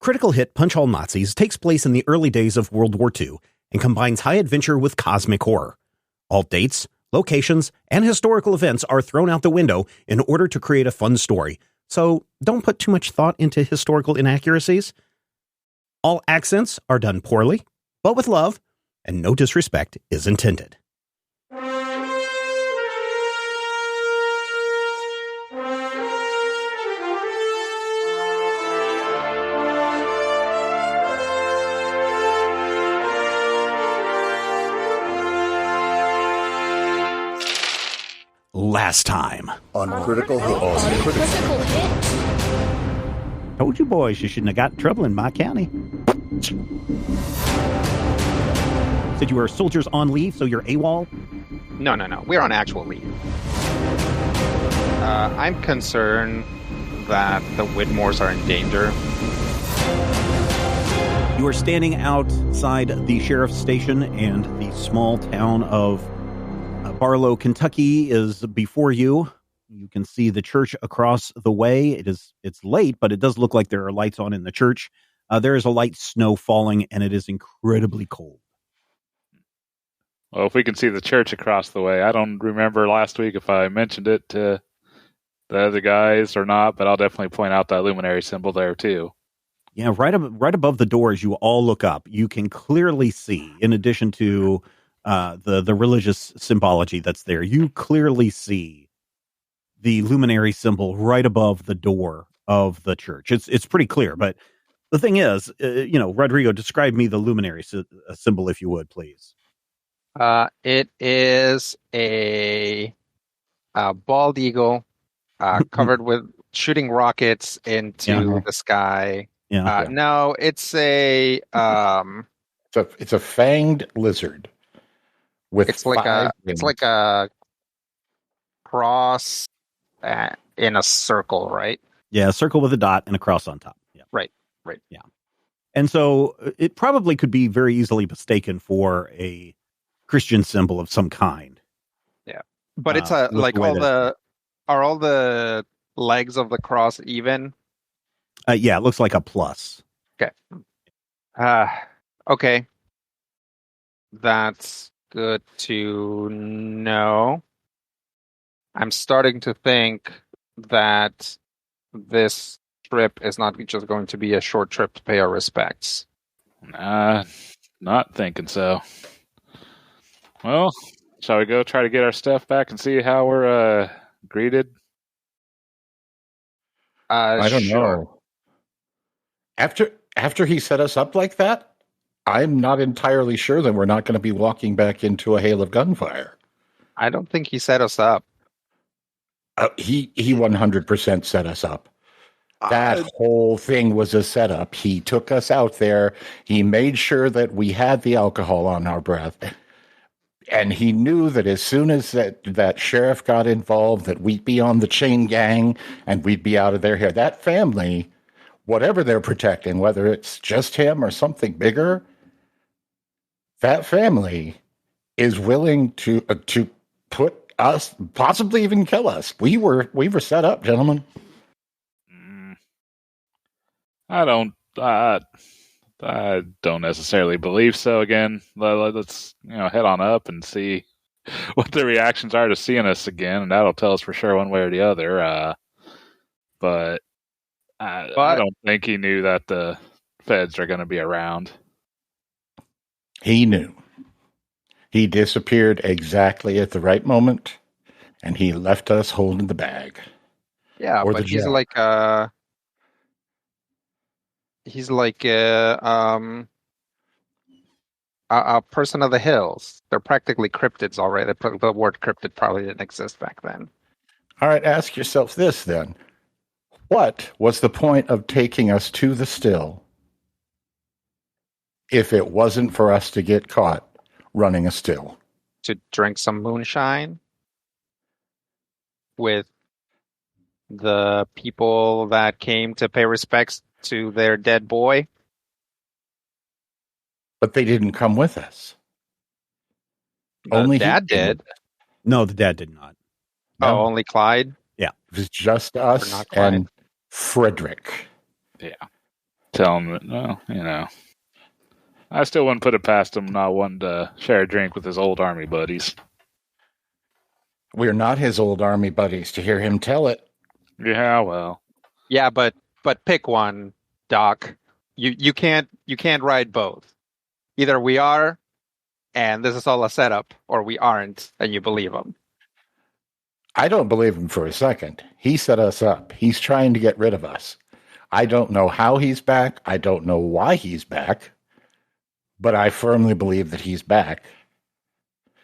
Critical hit Punch All Nazis takes place in the early days of World War II and combines high adventure with cosmic horror. All dates, locations, and historical events are thrown out the window in order to create a fun story, so don't put too much thought into historical inaccuracies. All accents are done poorly, but with love, and no disrespect is intended. Last time on Critical Hit. Critical Hit. Told you boys you shouldn't have got in trouble in my county. Said you were soldiers on leave, so you're AWOL? No. We're on actual leave. I'm concerned that the Whitmores are in danger. You are standing outside the sheriff's station, and the small town of Barlow, Kentucky is before you. You can see the church across the way. It's late, but it does look like there are lights on in the church. There is a light snow falling, and it is incredibly cold. Well, if we can see the church across the way, I don't remember last week if I mentioned it to the other guys or not, but I'll definitely point out that luminary symbol there too. Yeah, right above the door as you all look up, you can clearly see, in addition to the religious symbology that's there, you clearly see the luminary symbol right above the door of the church. It's pretty clear, but the thing is, Rodrigo, describe me the luminary symbol, if you would, please. It is a bald eagle covered with shooting rockets into the sky. Yeah. No, it's a It's a fanged lizard. It's like a cross in a circle, right? Yeah, a circle with a dot and a cross on top. Yeah. Right. Yeah. And so it probably could be very easily mistaken for a Christian symbol of some kind. Yeah. But it's like are all the legs of the cross even? Yeah, it looks like a plus. Okay. Okay. That's good to know. I'm starting to think that this trip is not just going to be a short trip to pay our respects. Not thinking so. Well, shall we go try to get our stuff back and see how we're greeted? I don't know. After he set us up like that, I'm not entirely sure that we're not going to be walking back into a hail of gunfire. I don't think he set us up. He 100% set us up. That whole thing was a setup. He took us out there. He made sure that we had the alcohol on our breath. And he knew that as soon as that sheriff got involved, that we'd be on the chain gang and we'd be out of their hair. That family, whatever they're protecting, whether it's just him or something bigger, that family is willing to put us, possibly even kill us. We were set up, gentlemen. I don't necessarily believe so. Again, let's head on up and see what the reactions are to seeing us again, and that'll tell us for sure one way or the other. But I don't think he knew that the feds are going to be around. He knew. He disappeared exactly at the right moment, and he left us holding the bag. Yeah, but he's like a person of the hills. They're practically cryptids already. The word cryptid probably didn't exist back then. All right, ask yourself this then. What was the point of taking us to the still if it wasn't for us to get caught running a still? To drink some moonshine with the people that came to pay respects to their dead boy. But they didn't come with us. Only Dad did. No, the dad did not. No. Oh, only Clyde? Yeah. It was just us and Frederick. Yeah. tell him that, well, I still wouldn't put it past him not wanting to share a drink with his old army buddies. We're not his old army buddies to hear him tell it. Yeah, well. Yeah, but pick one, Doc. You can't ride both. Either we are, and this is all a setup, or we aren't, and you believe him. I don't believe him for a second. He set us up. He's trying to get rid of us. I don't know how he's back. I don't know why he's back. But I firmly believe that he's back.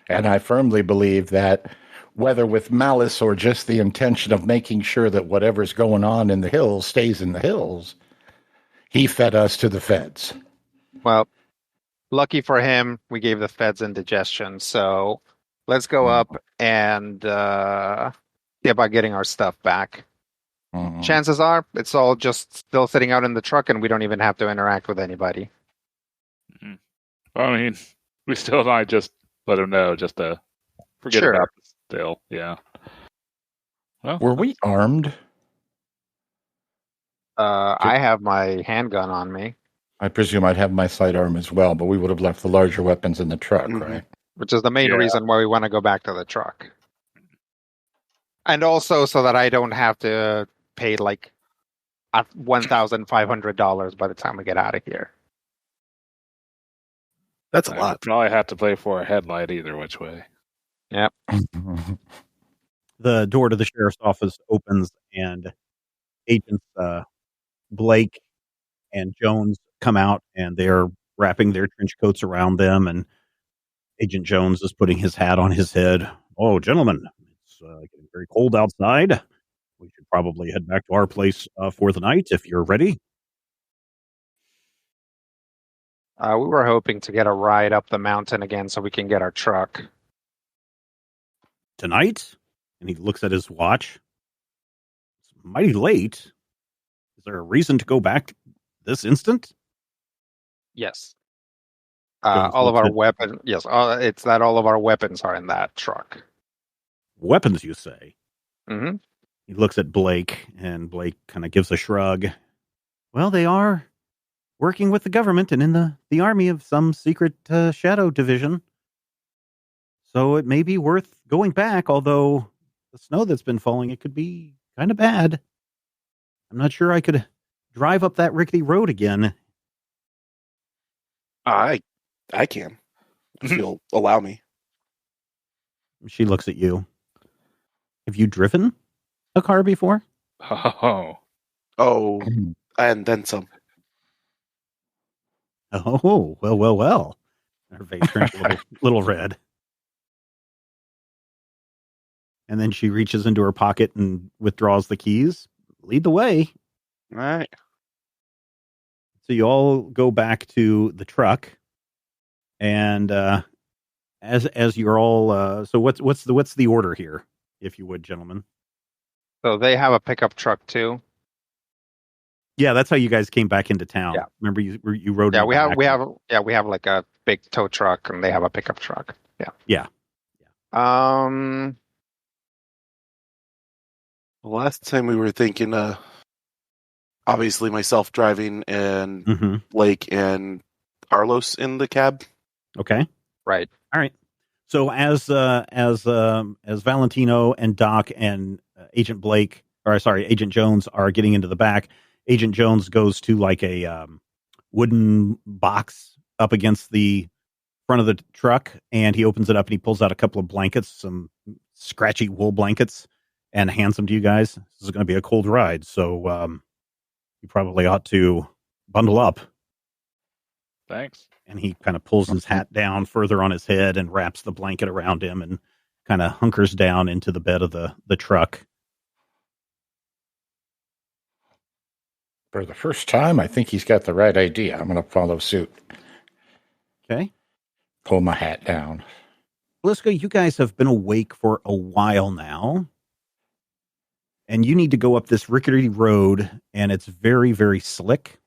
And I firmly believe that whether with malice or just the intention of making sure that whatever's going on in the hills stays in the hills, he fed us to the feds. Well, lucky for him, we gave the feds indigestion. So let's go up and see about getting our stuff back. Mm-hmm. Chances are it's all just still sitting out in the truck and we don't even have to interact with anybody. I mean, we still might just let him know, just to forget about it still. Yeah. Well, were we armed? I have my handgun on me. I presume I'd have my sidearm as well, but we would have left the larger weapons in the truck, right? Which is the main reason why we want to go back to the truck. And also so that I don't have to pay like $1,500 by the time we get out of here. That's a lot. Probably have to pay for a headlight either which way. Yep. The door to the sheriff's office opens and agents Blake and Jones come out and they're wrapping their trench coats around them, and Agent Jones is putting his hat on his head. Oh, gentlemen, it's getting very cold outside. We should probably head back to our place for the night if you're ready. We were hoping to get a ride up the mountain again so we can get our truck. Tonight? And he looks at his watch. It's mighty late. Is there a reason to go back this instant? Yes. All of our weapons. Yes, it's that all of our weapons are in that truck. Weapons, you say? Mm-hmm. He looks at Blake, and Blake kind of gives a shrug. Well, they are working with the government and in the army of some secret shadow division. So it may be worth going back, although the snow that's been falling, it could be kind of bad. I'm not sure I could drive up that rickety road again. I can, if you'll allow me. She looks at you. Have you driven a car before? Oh, and then some. Oh, well. Her face turns a little red. And then she reaches into her pocket and withdraws the keys. Lead the way. All right. So you all go back to the truck, and as you're all, so what's the order here, if you would, gentlemen? So they have a pickup truck too. Yeah, that's how you guys came back into town. Yeah. Remember you rode. Yeah, we have like a big tow truck, and they have a pickup truck. Yeah. Last time we were thinking, obviously myself driving and Blake and Carlos in the cab. Okay. Right. All right. So as Valentino and Doc and Agent Jones are getting into the back, Agent Jones goes to like a wooden box up against the front of the truck, and he opens it up and he pulls out a couple of blankets, some scratchy wool blankets, and hands them to you guys. This is going to be a cold ride, so you probably ought to bundle up. Thanks. And he kind of pulls his hat down further on his head and wraps the blanket around him and kind of hunkers down into the bed of the truck. For the first time, I think he's got the right idea. I'm going to follow suit. Okay. Pull my hat down. Bliska, you guys have been awake for a while now. And you need to go up this rickety road, and it's very, very slick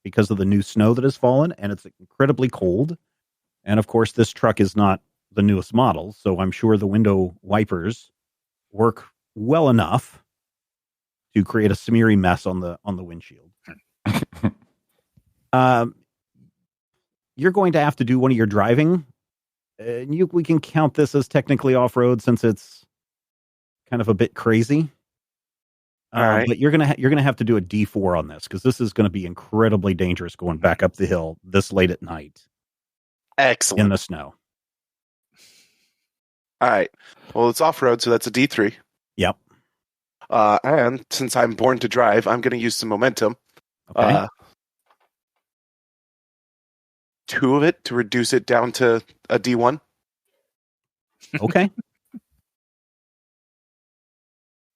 because of the new snow that has fallen, and it's incredibly cold. And of course, this truck is not the newest model, so I'm sure the window wipers work well enough to create a smeary mess on the windshield. You're going to have to do one of your driving. We can count this as technically off-road since it's kind of a bit crazy. All right. But you're gonna have to do a D4 on this because this is going to be incredibly dangerous going back up the hill this late at night. Excellent. In the snow. All right. Well, it's off-road, so that's a D3. Yep. And since I'm born to drive, I'm going to use some momentum. Okay. 2 of it to reduce it down to a D1. Okay.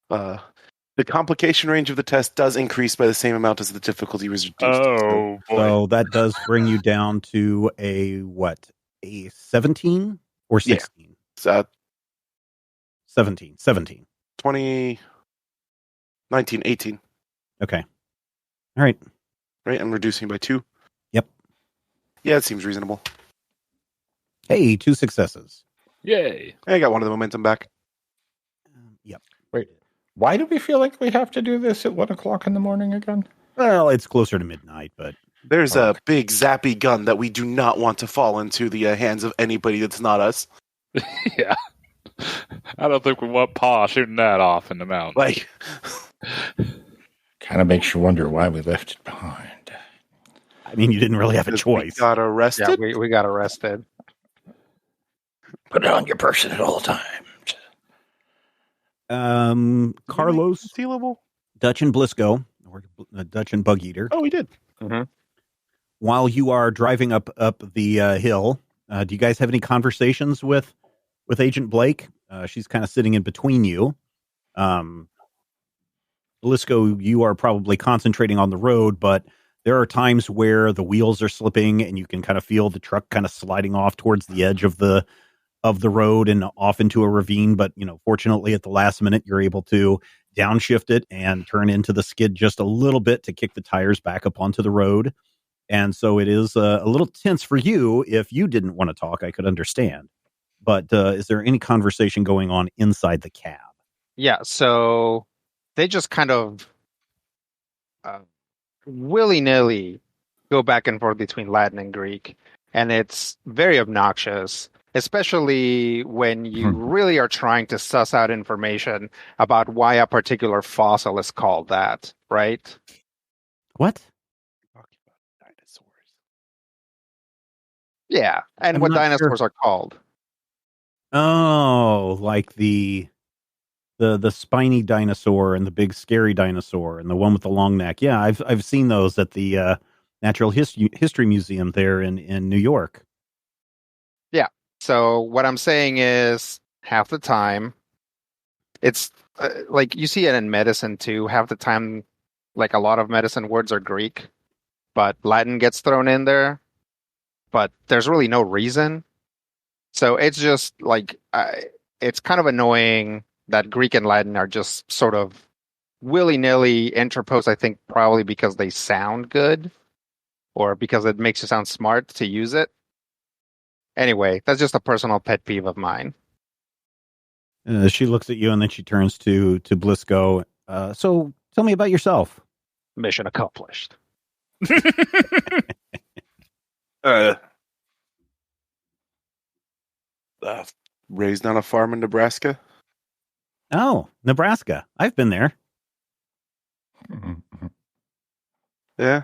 The complication range of the test does increase by the same amount as the difficulty was reduced. Oh, boy. So that does bring you down to a 17 or 16? Yeah. 17. 20, 19, 18. Okay. All right. Right, I'm reducing by 2. Yep. Yeah, it seems reasonable. Hey, 2 successes. Yay. I got one of the momentum back. Yep. Wait, why do we feel like we have to do this at 1 o'clock in the morning again? Well, it's closer to midnight, but There's a big zappy gun that we do not want to fall into the hands of anybody that's not us. Yeah. I don't think we want Pa shooting that off in the mountain. Like, Kind of makes you wonder why we left it behind. I mean, you didn't really have a we choice. got arrested. Yeah, we got arrested. Put it on your person at all times. Carlos, Stealable? Dutch and Blisco, or Dutch and Bug Eater. Oh, we did. Mm-hmm. While you are driving up the hill, do you guys have any conversations with Agent Blake? She's kind of sitting in between you. Blisco, you are probably concentrating on the road, but there are times where the wheels are slipping and you can kind of feel the truck kind of sliding off towards the edge of the road and off into a ravine. But, fortunately at the last minute, you're able to downshift it and turn into the skid just a little bit to kick the tires back up onto the road. And so it is a little tense for you. If you didn't want to talk, I could understand. But is there any conversation going on inside the cab? Yeah, so they just kind of willy-nilly go back and forth between Latin and Greek. And it's very obnoxious, especially when you really are trying to suss out information about why a particular fossil is called that, right? What? Talking about dinosaurs. Yeah, and I'm what not dinosaurs are called. Oh, like the spiny dinosaur and the big scary dinosaur and the one with the long neck. Yeah, I've seen those at the Natural History Museum there in New York. Yeah. So what I'm saying is half the time it's like you see it in medicine too. Half the time, like a lot of medicine words are Greek, but Latin gets thrown in there, but there's really no reason. So it's just like it's kind of annoying that Greek and Latin are just sort of willy-nilly interposed, I think probably because they sound good or because it makes you sound smart to use it. Anyway, that's just a personal pet peeve of mine. She looks at you and then she turns to Blisco. So tell me about yourself. Mission accomplished. Raised on a farm in Nebraska. Oh, Nebraska. I've been there. Yeah.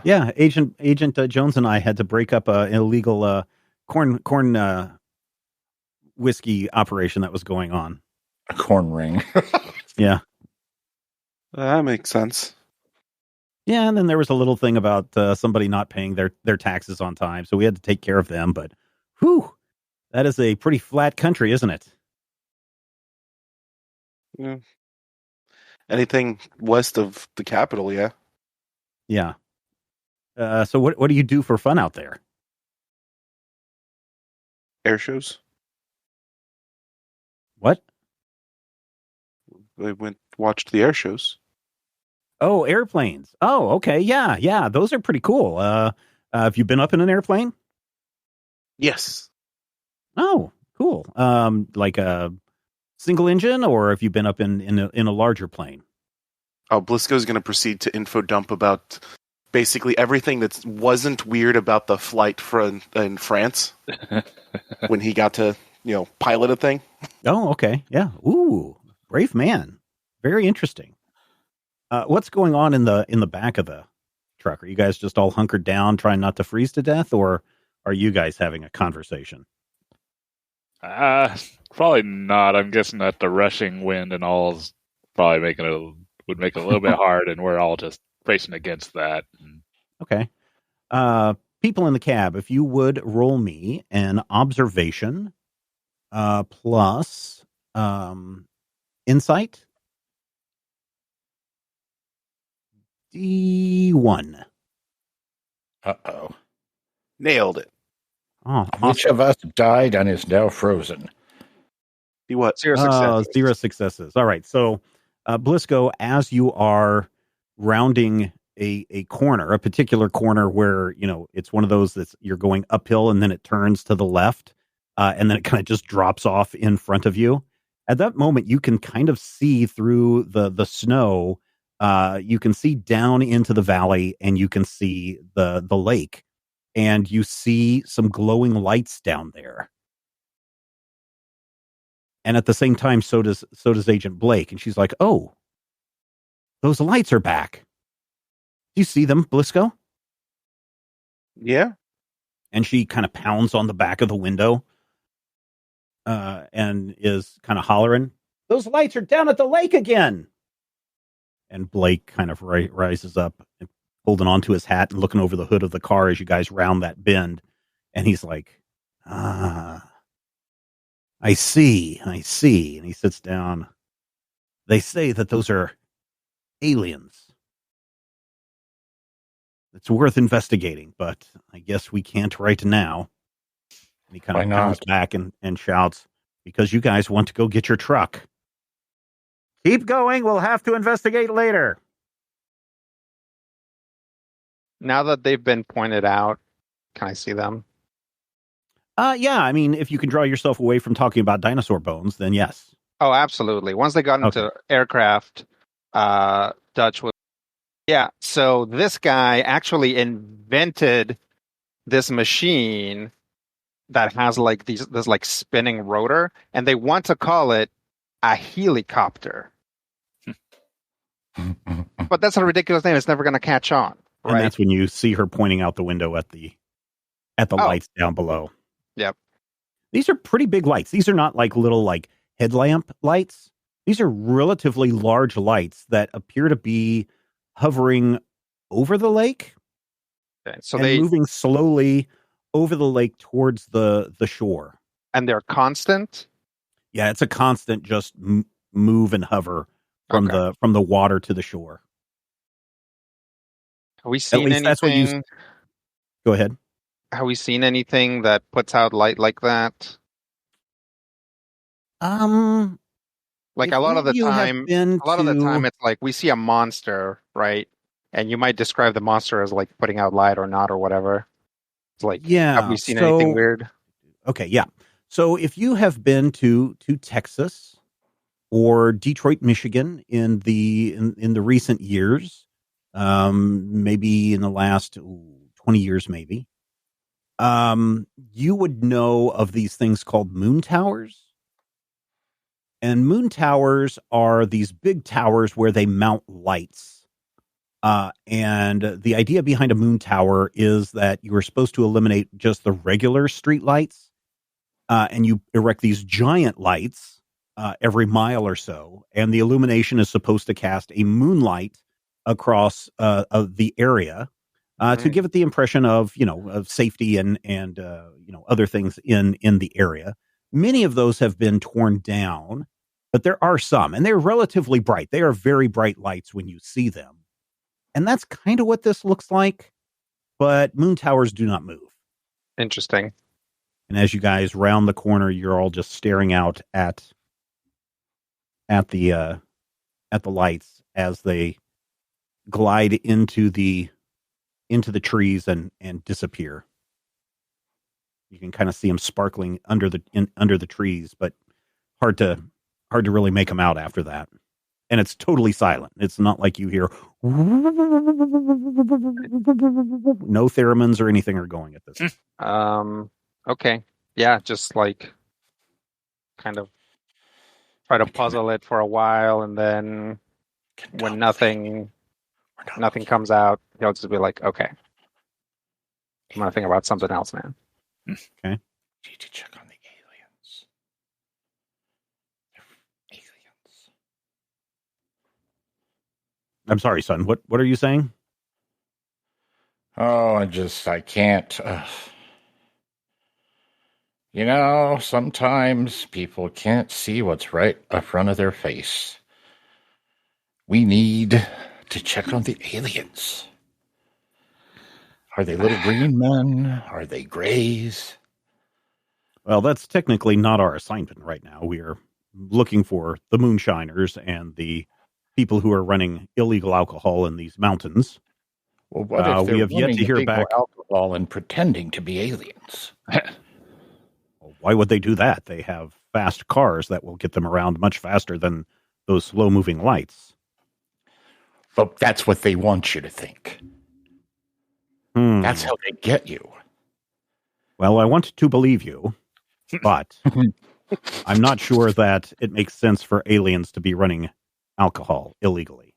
Yeah, Agent Jones and I had to break up an illegal corn whiskey operation that was going on. A corn ring. Yeah. That makes sense. Yeah, and then there was a little thing about somebody not paying their taxes on time, so we had to take care of them. But, whew, that is a pretty flat country, isn't it? Yeah. Anything west of the capital, yeah. Yeah. So what do you do for fun out there? Air shows. What? I watched the air shows. Oh, airplanes. Oh, okay. Yeah. Those are pretty cool. Have you been up in an airplane? Yes. Oh, cool. Like a single engine, or have you been up in a larger plane? Oh, Blisco's going to proceed to info dump about basically everything that wasn't weird about the flight in France when he got to, pilot a thing. Oh, okay. Yeah. Ooh, brave man. Very interesting. What's going on in the back of the truck? Are you guys just all hunkered down, trying not to freeze to death, or are you guys having a conversation? Probably not. I'm guessing that the rushing wind and all is probably would make it a little bit hard, and we're all just racing against that. Okay. People in the cab, if you would roll me an observation plus insight. D1. Uh-oh. Nailed it. Oh, Which of us died and is now frozen? Be what? 0 successes. 0 successes. All right. So, Blisco, as you are rounding a corner, a particular corner where, it's one of those that you're going uphill and then it turns to the left and then it kind of just drops off in front of you. At that moment, you can kind of see through the snow. You can see down into the valley and you can see the lake, and you see some glowing lights down there. And at the same time, so does Agent Blake. And she's like, "Oh, those lights are back. Do you see them, Blisco?" Yeah. And she kind of pounds on the back of the window and is kind of hollering, "Those lights are down at the lake again." And Blake kind of rises up and holding onto his hat and looking over the hood of the car as you guys round that bend. And he's like, I see. And he sits down. "They say that those are aliens. It's worth investigating, but I guess we can't right now." And he kind of pounds back and shouts, "Because you guys want to go get your truck. Keep going. We'll have to investigate later." Now that they've been pointed out, can I see them? Yeah. I mean, if you can draw yourself away from talking about dinosaur bones, then yes. Oh, absolutely. Once they got into aircraft, Dutch was... Yeah, so this guy actually invented this machine that has like this like spinning rotor, and they want to call it a helicopter. But that's a ridiculous name. It's never going to catch on. Right? And that's when you see her pointing out the window at the lights down below. Yep. These are pretty big lights. These are not like little like headlamp lights. These are relatively large lights that appear to be hovering over the lake. Okay, so they're moving slowly over the lake towards the shore. And they're constant? Yeah, it's a constant just move and hover from the water to the shore. Have we seen anything? That's what you... Go ahead. Have we seen anything that puts out light like that? Like a lot of the time, it's like we see a monster, right? And you might describe the monster as like putting out light or not or whatever. It's like, have we seen anything weird? Okay, yeah. So if you have been to Texas or Detroit, Michigan in the recent years, maybe in the last 20 years, maybe, you would know of these things called moon towers. And moon towers are these big towers where they mount lights. And the idea behind a moon tower is that you are supposed to eliminate just the regular street lights. And you erect these giant lights every mile or so. And the illumination is supposed to cast a moonlight across of the area to give it the impression of, of safety and other things in the area. Many of those have been torn down, but there are some, and they're relatively bright. They are very bright lights when you see them. And that's kind of what this looks like, but moon towers do not move. Interesting. And as you guys round the corner, you're all just staring out at the lights as they glide into the trees and disappear. You can kind of see them sparkling under the trees, but hard to really make them out after that. and it's totally silent. It's not like you hear no theremins or anything are going at this. Okay. Yeah, just like kind of try to puzzle it for a while, and then when nothing comes out, he'll just be like, okay, I'm gonna think about something else, man. Okay. Need to check on the aliens. Aliens. I'm sorry, son. What are you saying? Oh, I can't. Sometimes people can't see what's right in front of their face. We need to check on the aliens. Are they little green men? Are they grays? Well, that's technically not our assignment right now. We are looking for the moonshiners and the people who are running illegal alcohol in these mountains. Well, what if they're we have yet to hear back alcohol and pretending to be aliens? Why would they do that? They have fast cars that will get them around much faster than those slow-moving lights. But that's what they want you to think. That's how they get you. Well, I want to believe you, but I'm not sure that it makes sense for aliens to be running alcohol illegally.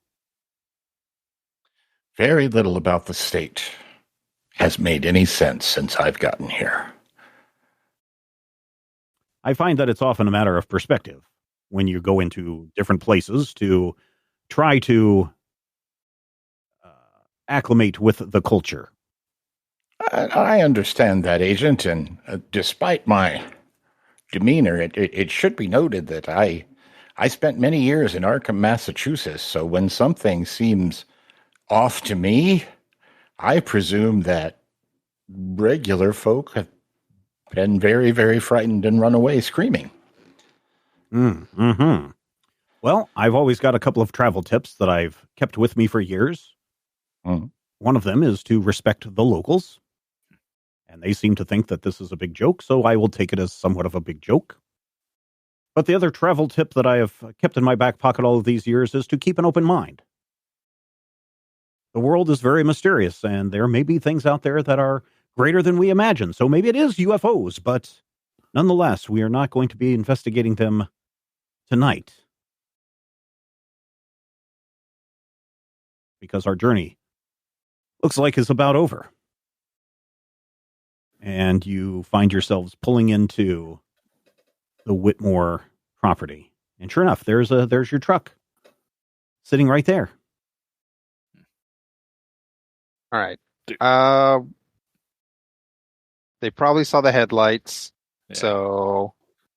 Very little about the state has made any sense since I've gotten here. I find that it's often a matter of perspective when you go into different places to try to acclimate with the culture. I understand that, Agent, and despite my demeanor, it should be noted that I spent many years in Arkham, Massachusetts, so when something seems off to me, I presume that regular folk have been very, very frightened and run away screaming. Mm-hmm. Well, I've always got a couple of travel tips that I've kept with me for years. Mm. One of them is to respect the locals. And they seem to think that this is a big joke, so I will take it as somewhat of a big joke. But the other travel tip that I have kept in my back pocket all of these years is to keep an open mind. The world is very mysterious, and there may be things out there that are greater than we imagine. So maybe it is UFOs, but nonetheless, we are not going to be investigating them tonight. Because our journey looks like it's about over. And you find yourselves pulling into the Whitmore property. And sure enough, there's your truck sitting right there. All right. They probably saw the headlights, so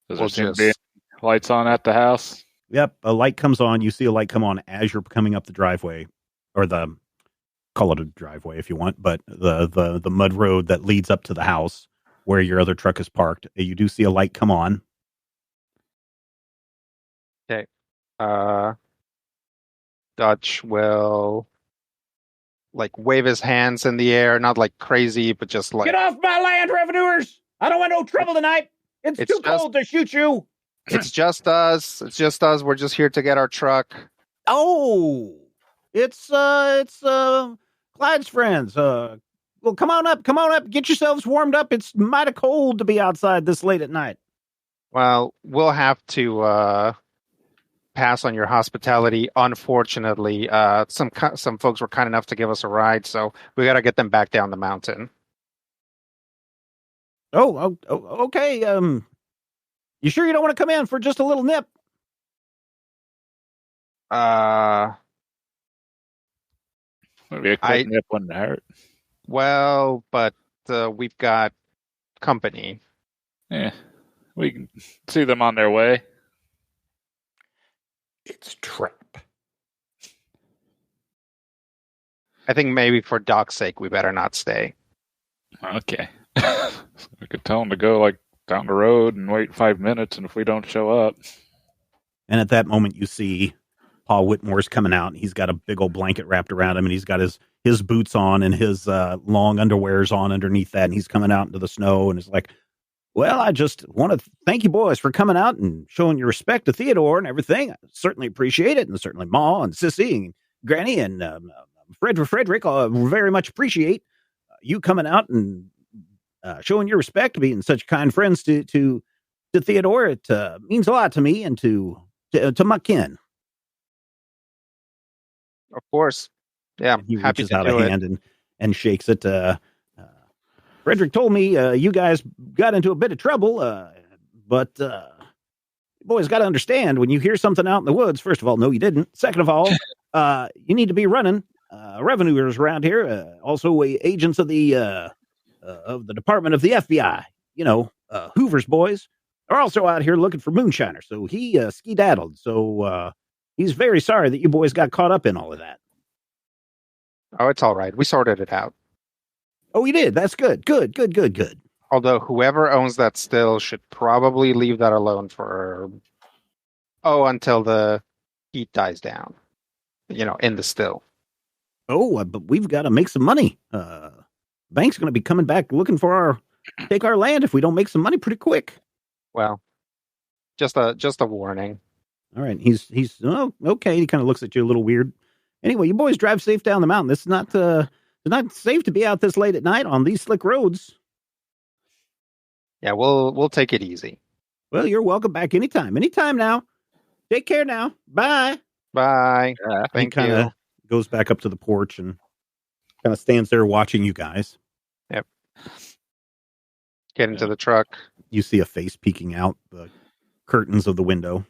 Does there seem to be lights on at the house? Yep, a light comes on. You see a light come on as you're coming up the driveway, or call it a driveway if you want, but the mud road that leads up to the house where your other truck is parked. You do see a light come on. Okay. Dutch will wave his hands in the air, not like crazy, but just like, get off my land, revenuers! I don't want no trouble tonight. It's too cold to shoot you. It's just us. It's just us. We're just here to get our truck. Oh, it's Clyde's friends. Well, come on up, get yourselves warmed up. It's mighty cold to be outside this late at night. Well, we'll have to pass on your hospitality. Unfortunately, some folks were kind enough to give us a ride, so we got to get them back down the mountain. Oh, okay. You sure you don't want to come in for just a little nip? Maybe a quick nip wouldn't hurt. Well, but we've got company. Yeah, we can see them on their way. It's a trap. I think maybe for Doc's sake, we better not stay. Okay. We could tell them to go down the road and wait 5 minutes, and if we don't show up. And at that moment, you see Paul Whitmore's coming out, and he's got a big old blanket wrapped around him, and he's got his boots on and his long underwears on underneath that, and he's coming out into the snow, and it's like, Well, I just want to thank you boys for coming out and showing your respect to Theodore and everything. I certainly appreciate it, and certainly Ma and Sissy and Granny and Frederick very much appreciate you coming out and showing your respect, being such kind friends to Theodore. It means a lot to me and to my kin. Of course. Yeah, he happy reaches to out do a hand and shakes it. Frederick told me you guys got into a bit of trouble, but boys got to understand, when you hear something out in the woods, first of all, no, you didn't. Second of all, you need to be running. Revenuers around here, also agents of the Department of the FBI, Hoover's boys, are also out here looking for moonshiners. So he skedaddled. So he's very sorry that you boys got caught up in all of that. Oh, it's all right. We sorted it out. Oh, you did? That's good. Good. Although whoever owns that still should probably leave that alone until the heat dies down, in the still. Oh, but we've got to make some money. Bank's going to be coming back looking for take our land if we don't make some money pretty quick. Well, just a warning. All right. He's okay. He kind of looks at you a little weird. Anyway, you boys drive safe down the mountain. This is not safe to be out this late at night on these slick roads. Yeah, we'll take it easy. Well, you're welcome back anytime. Anytime now. Take care now. Bye. Bye. Thank you. Goes back up to the porch and kind of stands there watching you guys. Yep. Get into the truck. You see a face peeking out the curtains of the window.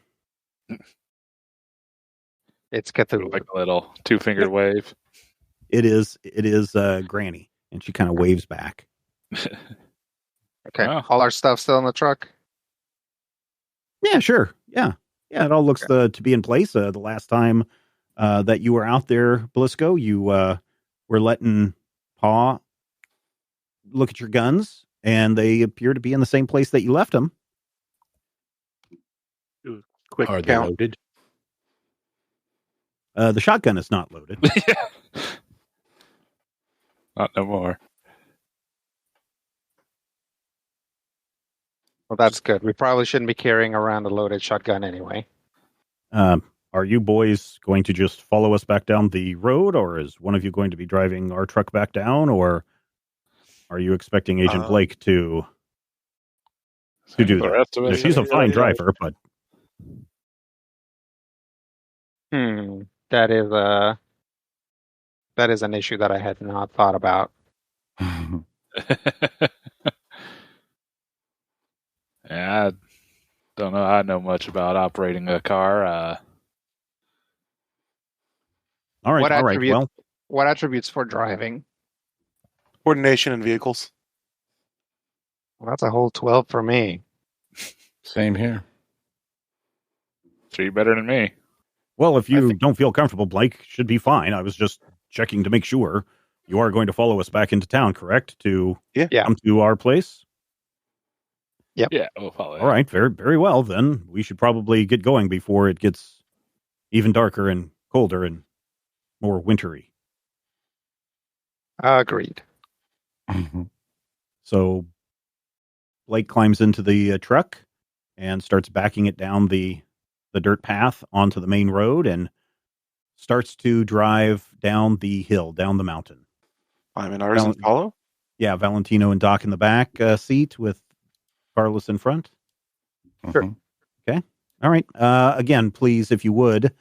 It's Cthulhu. Like a little two-fingered wave. It is Granny, and she kind of waves back. Okay. Oh. All our stuff still in the truck? Yeah, sure. Yeah, it all looks to be in place. The last time that you were out there, Blisco, you were letting Pa look at your guns, and they appear to be in the same place that you left them. Quick Are count. they loaded? The shotgun is not loaded. Not no more. Well, that's good. We probably shouldn't be carrying around a loaded shotgun anyway. Are you boys going to just follow us back down the road, or is one of you going to be driving our truck back down, or are you expecting Agent Blake to do that? She's a fine driver, but that is an issue that I had not thought about. Yeah, I don't know. I know much about operating a car. All right. Well, what attributes for driving? Coordination and vehicles. Well, that's a whole 12 for me. Same here. So you're better than me. Well, if you don't feel comfortable, Blake, should be fine. I was just checking to make sure. You are going to follow us back into town, correct? To come to our place? Yep. Yeah, we'll follow. All right, very, very well. Then we should probably get going before it gets even darker and colder and more wintry. Agreed. So Blake climbs into the truck and starts backing it down the dirt path onto the main road and starts to drive down the hill, down the mountain. I'm in ours and follow? Yeah, Valentino and Doc in the back seat with Carlos in front. Sure. Okay. All right. Again, please, if you would,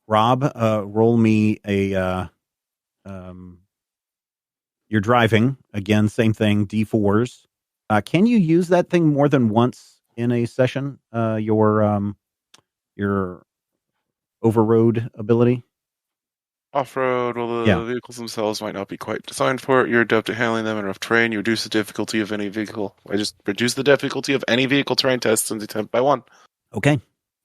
Rob, roll me a... you're driving. Again, same thing, D4s. Can you use that thing more than once in a session? Your overroad ability? Off-road, well, the vehicles themselves might not be quite designed for it. You're adept at handling them in rough terrain. You reduce the difficulty of any vehicle. I just reduce the difficulty of any vehicle terrain test and attempt by 1. Okay.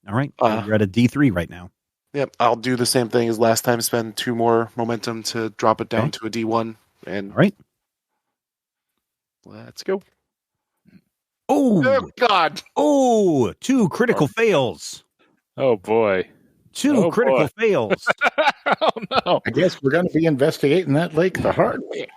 All right. You're at a D3 right now. Yep. I'll do the same thing as last time. Spend 2 more momentum to drop it down to a D1. And all right. Let's go. Oh, God. Oh, 2 critical fails. Oh, boy. 2 critical fails. Oh, no. I guess we're going to be investigating that lake the hard way.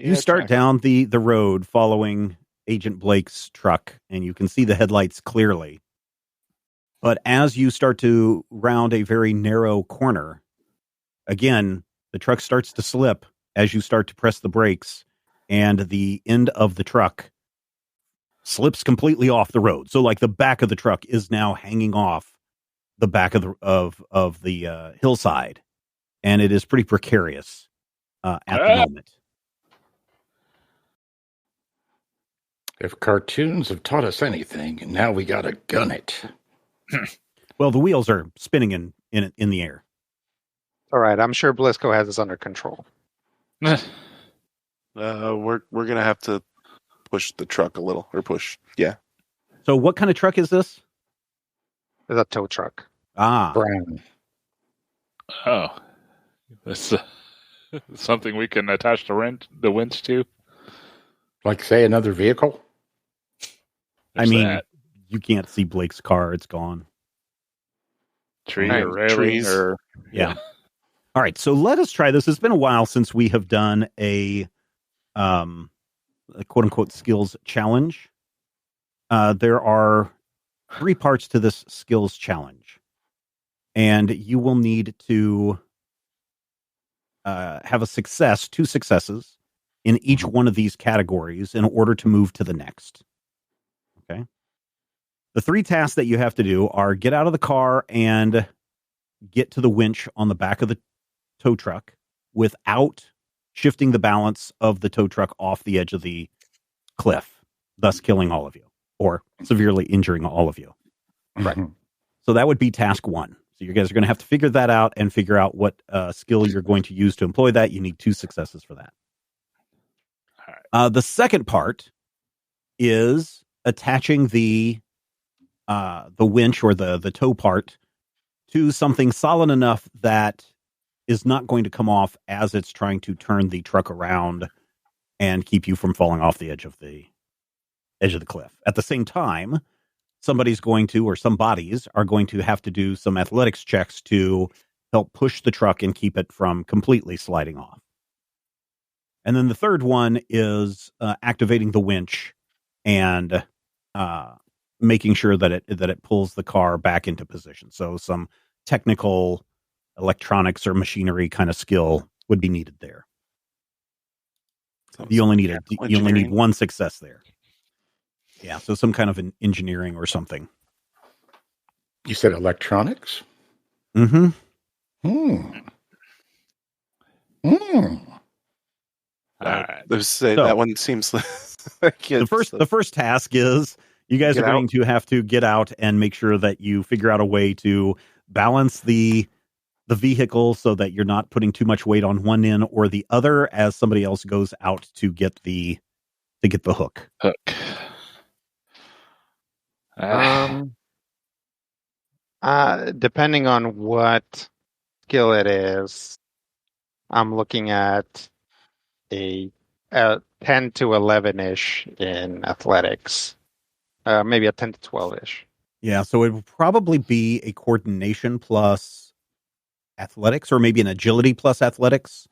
You start down the road following Agent Blake's truck, and you can see the headlights clearly. But as you start to round a very narrow corner, again, the truck starts to slip as you start to press the brakes, and the end of the truck slips completely off the road. So, like, the back of the truck is now hanging off the back of the hillside, and it is pretty precarious at the moment. If cartoons have taught us anything, now we gotta gun it. Well, the wheels are spinning in the air. All right, I'm sure Blisco has this under control. We're gonna have to push the truck a little, or push. Yeah. So, what kind of truck is this? It's a tow truck. Brown. Oh, that's something we can attach the winch to. Like, say, another vehicle? There's that. You can't see Blake's car. It's gone. Tree or railing trees. or... Yeah. All right, so let us try this. It's been a while since we have done a quote-unquote skills challenge. There are 3 parts to this skills challenge. And you will need to have 2 successes in each one of these categories in order to move to the next. Okay. The 3 tasks that you have to do are get out of the car and get to the winch on the back of the tow truck without shifting the balance of the tow truck off the edge of the cliff, thus killing all of you or severely injuring all of you. Right. So that would be task 1. So you guys are going to have to figure that out and figure out what skill you're going to use to employ that. You need 2 successes for that. The second part is attaching the winch or the tow part to something solid enough that is not going to come off as it's trying to turn the truck around and keep you from falling off the edge of the cliff. At the same time, some bodies are going to have to do some athletics checks to help push the truck and keep it from completely sliding off. And then the third one is activating the winch and making sure that it pulls the car back into position. So some technical electronics or machinery kind of skill would be needed there. You only need 1 success there. Yeah, so some kind of an engineering or something. You said electronics? Mm-hmm. That one seems like the first task is you guys are going to have to get out and make sure that you figure out a way to balance the vehicle so that you're not putting too much weight on one end or the other as somebody else goes out to get the hook. Depending on what skill it is, I'm looking at a 10 to 11-ish in athletics. Maybe a 10 to 12-ish. Yeah, so it would probably be a coordination plus athletics, or maybe an agility plus athletics.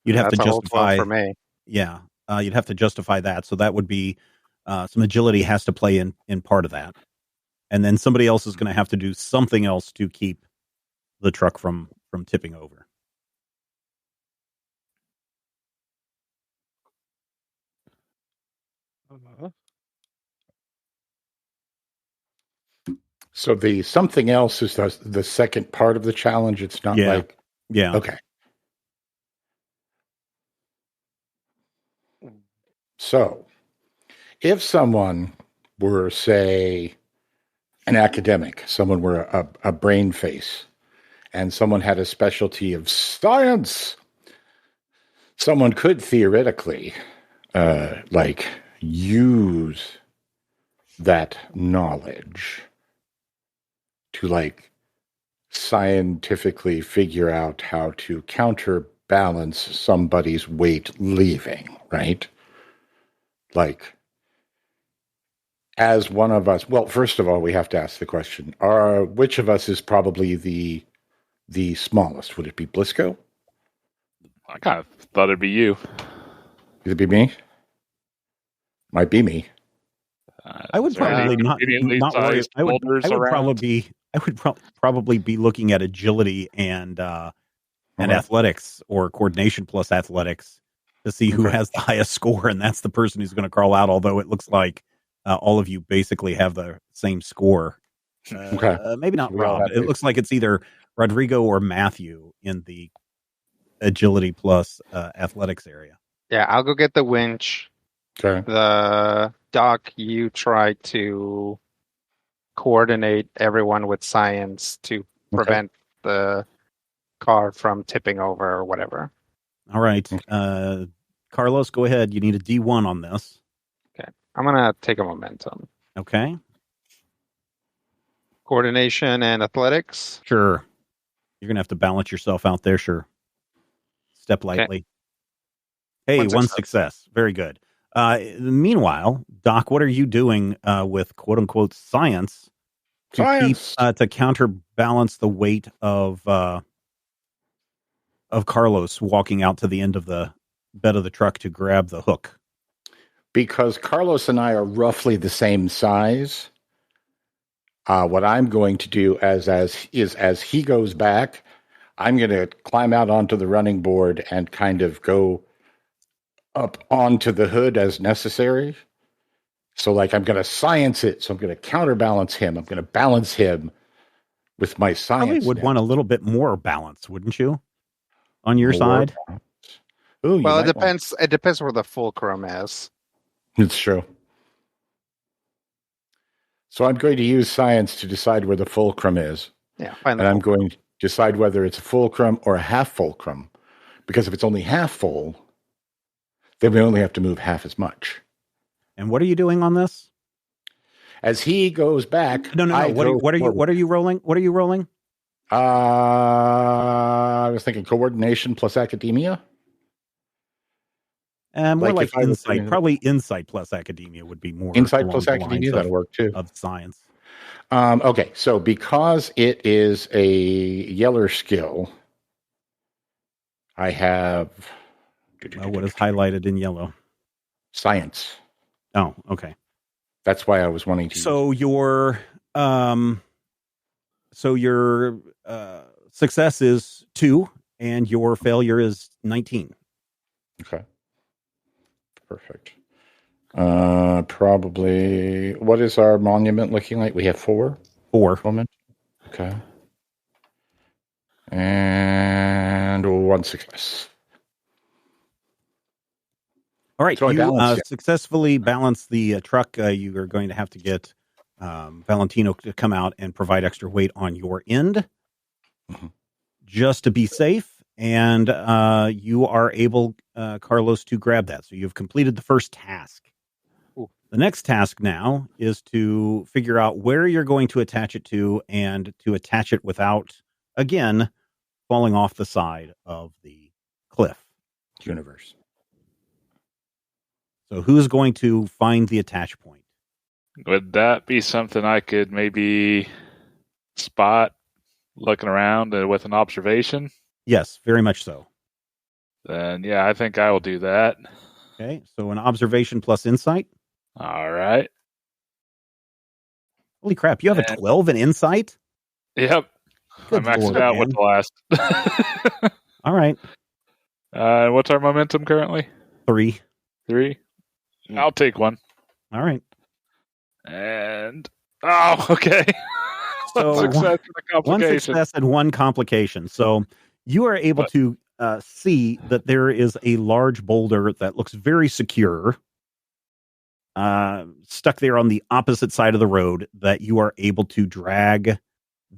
You'd have to justify for me. Yeah, you'd have to justify that. So that would be some agility has to play in part of that, and then somebody else is going to have to do something else to keep the truck from tipping over. So the something else is the second part of the challenge. It's not like... Yeah. Okay. So if someone were, say, an academic, someone were a brain face, and someone had a specialty of science, someone could theoretically use that knowledge to scientifically figure out how to counterbalance somebody's weight leaving, right? As one of us, well, first of all, we have to ask the question, which of us is probably the smallest? Would it be Blisco? I kind of thought it'd be you. Could it be me? Might be me. I would probably not worry. I would probably be looking at agility and athletics or coordination plus athletics to see who has the highest score, and that's the person who's going to crawl out. Although it looks like all of you basically have the same score. Maybe not Rob. It looks like it's either Rodrigo or Matthew in the agility plus athletics area. Yeah, I'll go get the winch. Okay. The Doc, you try to coordinate everyone with science to prevent the car from tipping over or whatever. All right. Carlos, go ahead. You need a D1 on this. Okay. I'm going to take a momentum. Okay. Coordination and athletics. Sure. You're going to have to balance yourself out there. Sure. Step lightly. Okay. Hey, one success. Very good. Meanwhile, Doc, what are you doing with quote unquote science to counterbalance the weight of Carlos walking out to the end of the bed of the truck to grab the hook? Because Carlos and I are roughly the same size, what I'm going to do as he goes back, I'm going to climb out onto the running board and kind of go up onto the hood as necessary. So like I'm going to science it. So I'm going to counterbalance him. I'm going to balance him with my science. Probably would want a little bit more balance, wouldn't you? On your side? Ooh, well, it depends. It depends where the fulcrum is. It's true. So I'm going to use science to decide where the fulcrum is. Yeah, and I'm going to decide whether it's a fulcrum or a half fulcrum. Because if it's only half full, then we only have to move half as much. And what are you doing on this? As he goes back, no. What are you rolling? What are you rolling? I was thinking coordination plus academia. More like insight. Probably insight plus academia would be more. Insight plus academia, that'll work too. Of science. Okay, so because it is a yeller skill, I have. What is highlighted in yellow? Science. Oh, okay. That's why I was wanting to. So your success is 2, and your failure is 19. Okay. Perfect. Probably. What is our monument looking like? We have 4. 4. Moment. Okay. And 1 success. All right. So you successfully balance the truck. You are going to have to get Valentino to come out and provide extra weight on your end, just to be safe. And you are able, Carlos, to grab that. So you've completed the first task. Ooh. The next task now is to figure out where you're going to attach it to, and to attach it without, again, falling off the side of the cliff universe. So who's going to find the attach point? Would that be something I could maybe spot looking around with an observation? Yes, very much so. Then, yeah, I think I will do that. Okay, so an observation plus insight. All right. Holy crap, you have a 12 in insight? Yep. Good I maxed out with the last. All right. What's our momentum currently? 3. 3? I'll take 1. All right. And, okay. So one success and 1 complication. So you are able to see that there is a large boulder that looks very secure, stuck there on the opposite side of the road, that you are able to drag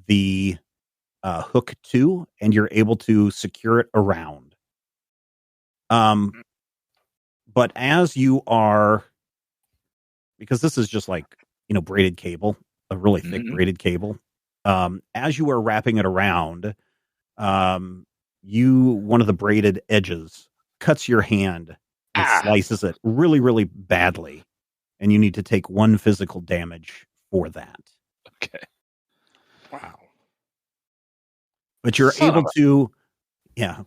the hook to, and you're able to secure it around. But as you are, because this is just like, braided cable, a really thick braided cable. As you are wrapping it around, one of the braided edges cuts your hand and slices it really, really badly. And you need to take 1 physical damage for that. Okay. Wow. But you're able to,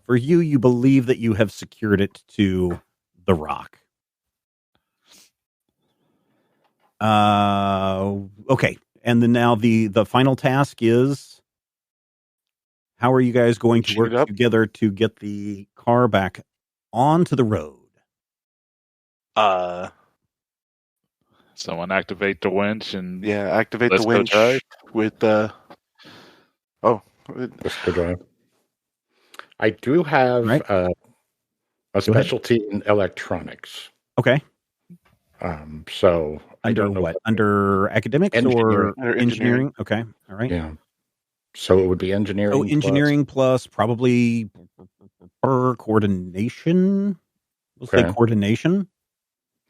for you believe that you have secured it to the rock. Okay. And then now the final task is, how are you guys going to work together to get the car back onto the road? Someone activate the winch and activate the winch with the. Let's go drive. I do have a specialty in electronics. Okay. So I don't know what? Under academics or engineering? Okay. All right. Yeah. So it would be engineering. So engineering plus probably coordination. We'll say coordination.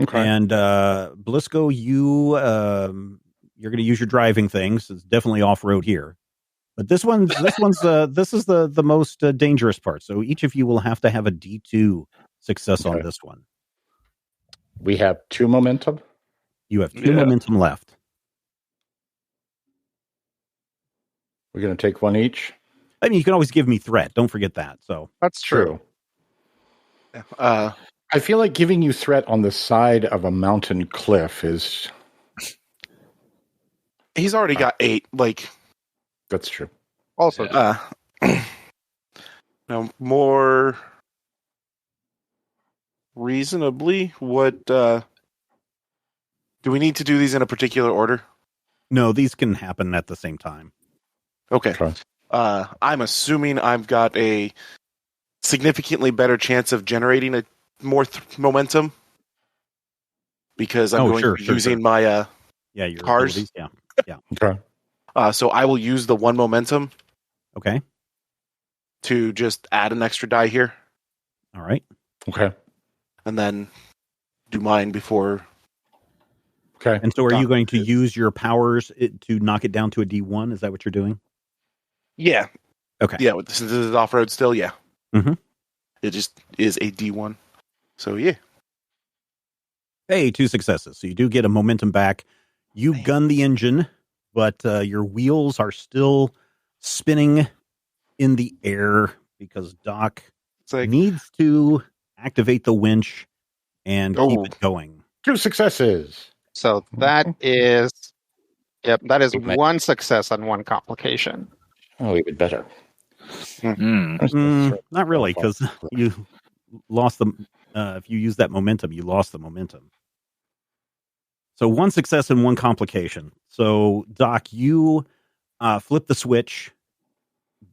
Okay. And Blisco, you're going to use your driving things. It's definitely off road here. But this is the most dangerous part. So each of you will have to have a D2 success on this one. We have 2 momentum. You have 2 momentum left. We're going to take 1 each. I mean, you can always give me threat. Don't forget that. So that's true. I feel like giving you threat on the side of a mountain cliff is. He's already got 8. That's true. Also, now more reasonably, what do we need to do these in a particular order? No, these can happen at the same time. Okay. I'm assuming I've got a significantly better chance of generating a more momentum because I'm using my your cars. Abilities. Yeah. Okay. So I will use the 1 momentum. Okay. To just add an extra die here. All right. Okay. And then do mine before. Okay. And so are you going to use your powers to knock it down to a D1? Is that what you're doing? Yeah. Okay. Yeah, since this is off-road still, yeah. Mm-hmm. It just is a D1. So, yeah. Hey, 2 successes. So you do get a momentum back. You gun the engine, but your wheels are still spinning in the air because Doc needs to activate the winch and keep it going. 2 successes. So that is, that is 1 success on 1 complication. Oh, even better. Not really, because you lost them. If you use that momentum, you lost the momentum. So 1 success and 1 complication. So Doc, you flip the switch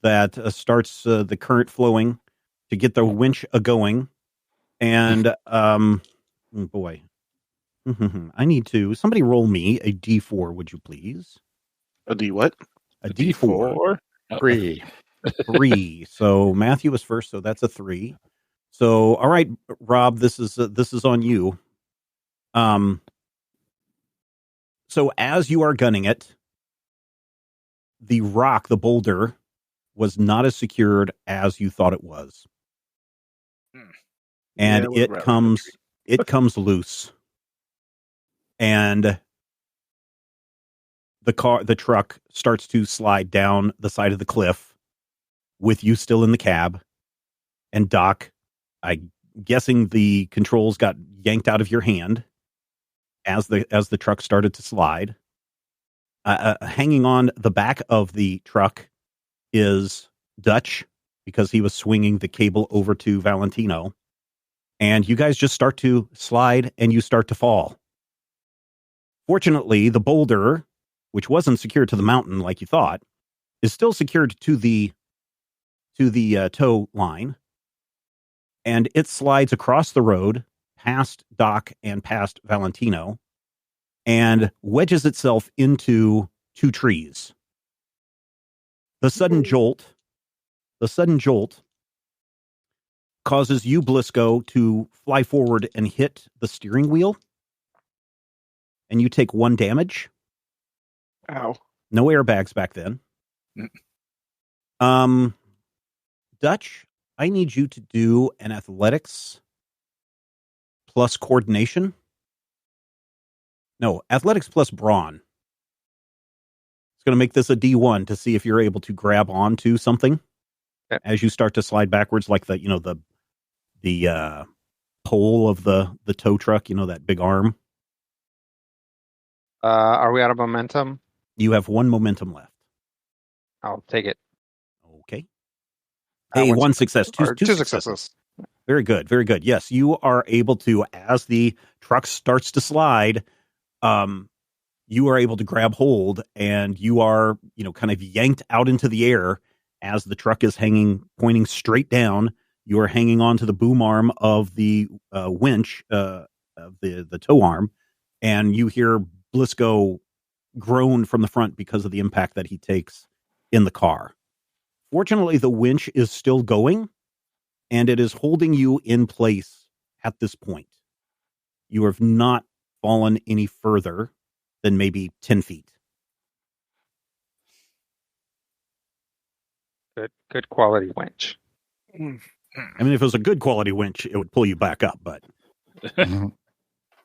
that starts the current flowing to get the winch going, and boy. I need to. Somebody roll me a D4, would you please? A D what? A D4. 3. 3. So Matthew was first, so that's a 3. So all right, Rob, this is on you. So as you are gunning it, the rock, the boulder, was not as secured as you thought it was, and it comes loose. And the truck starts to slide down the side of the cliff with you still in the cab. And Doc, I'm guessing the controls got yanked out of your hand as the truck started to slide. Hanging on the back of the truck is Dutch because he was swinging the cable over to Valentino. And you guys just start to slide and you start to fall. Fortunately, the boulder, which wasn't secured to the mountain like you thought, is still secured to the tow line, and it slides across the road past Doc and past Valentino, and wedges itself into 2 trees. The sudden jolt causes you, Blisco, to fly forward and hit the steering wheel. And you take 1 damage. Ow. No airbags back then. Dutch, I need you to do an athletics plus coordination. No, athletics plus brawn. It's going to make this a D1 to see if you're able to grab onto something as you start to slide backwards, like the pole of the tow truck, that big arm. Are we out of momentum? You have 1 momentum left. I'll take it. Okay. Hey, one success. Two successes. Very good. Very good. Yes, you are able to, as the truck starts to slide, you are able to grab hold, and you are, kind of yanked out into the air as the truck is pointing straight down. You are hanging on to the boom arm of the winch, of the tow arm, and you hear Blisco groan from the front because of the impact that he takes in the car. Fortunately, the winch is still going, and it is holding you in place at this point. You have not fallen any further than maybe 10 feet. Good quality winch. I mean, if it was a good quality winch, it would pull you back up, but...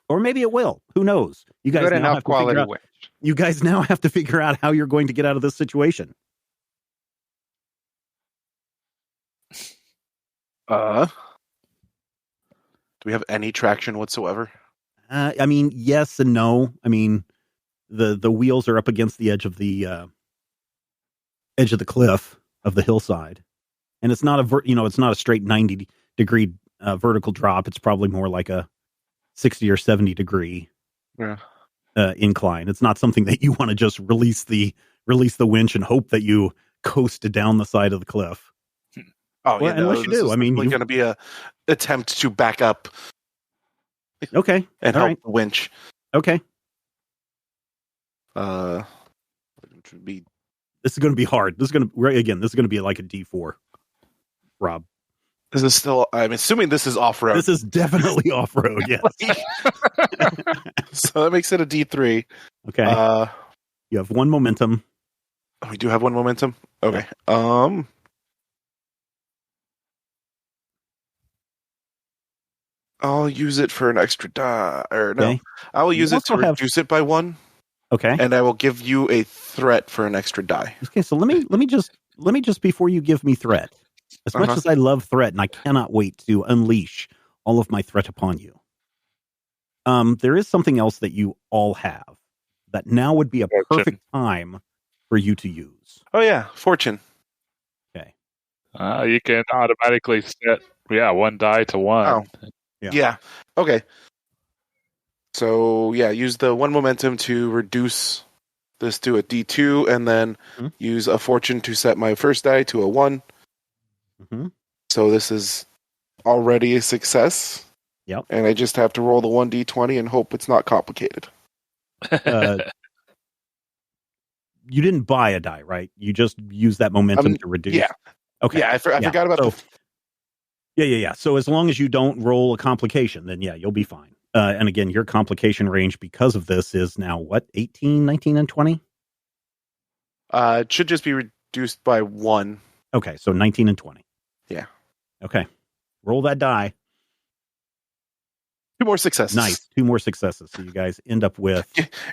Or maybe it will. Who knows? You guys now have to figure out. You guys now have to figure out how you're going to get out of this situation. Do we have any traction whatsoever? I mean, yes and no. I mean, the wheels are up against the edge of the cliff of the hillside, and it's not it's not a straight 90-degree vertical drop. It's probably more like a 60 or 70 degree incline. It's not something that you want to just release the winch and hope that you coasted down the side of the cliff. Oh, well, unless you do. I mean, going to be a attempt to back up. Okay, and help the winch. Okay. This is going to be hard. This is going to be like a D4. Rob. This is still, I'm assuming this is off-road. This is definitely off-road, yes. So that makes it a D3. Okay. You have 1 momentum. We do have 1 momentum? Okay. Yeah. I'll use it for an extra die. Or no. Okay. I will use it to reduce it by 1. Okay. And I will give you a threat for an extra die. Okay, so let me just before you give me threat. As much as I love threat, and I cannot wait to unleash all of my threat upon you, there is something else that you all have that now would be a perfect time for you to use. Oh, yeah. Fortune. Okay. You can automatically set, 1 die to 1. Oh. Yeah. Okay. So, use the 1 momentum to reduce this to a D2, and then use a fortune to set my first die to a 1. Mm-hmm. So this is already a success. Yep. And I just have to roll the 1d20 and hope it's not complicated. You didn't buy a die, right? You just use that momentum to reduce. Yeah. Okay. Yeah, I forgot about Yeah. So as long as you don't roll a complication, then you'll be fine. And again, your complication range because of this is now what? 18, 19, and 20? It should just be reduced by 1. Okay, so 19 and 20. Yeah. Okay. Roll that die. 2 more successes. Nice. 2 more successes. So you guys end up with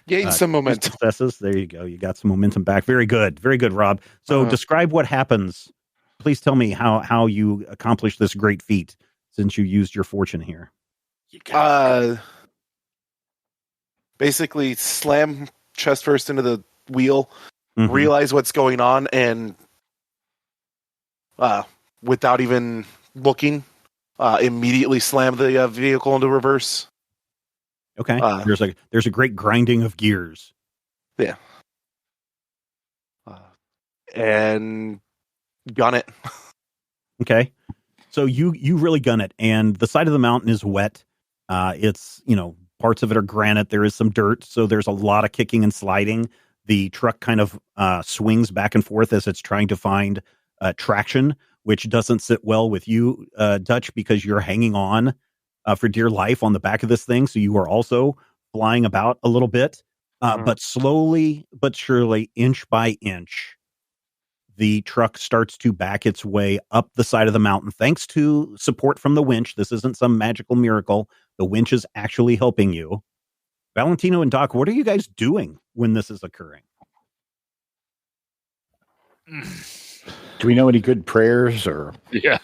gain some momentum. Successes. There you go. You got some momentum back. Very good. Very good, Rob. So describe what happens. Please tell me how you accomplished this great feat since you used your fortune here. Basically slam chest first into the wheel, realize what's going on, and without even looking, immediately slam the vehicle into reverse. Okay. There's a great grinding of gears. Yeah. And gun it. Okay. So you really gun it, and the side of the mountain is wet. It's, parts of it are granite. There is some dirt, so there's a lot of kicking and sliding. The truck kind of swings back and forth as it's trying to find traction, which doesn't sit well with you, Dutch, because you're hanging on for dear life on the back of this thing. So you are also flying about a little bit, but slowly but surely, inch by inch, the truck starts to back its way up the side of the mountain, thanks to support from the winch. This isn't some magical miracle. The winch is actually helping you. Valentino and Doc, what are you guys doing when this is occurring? Do we know any good prayers or? Yeah.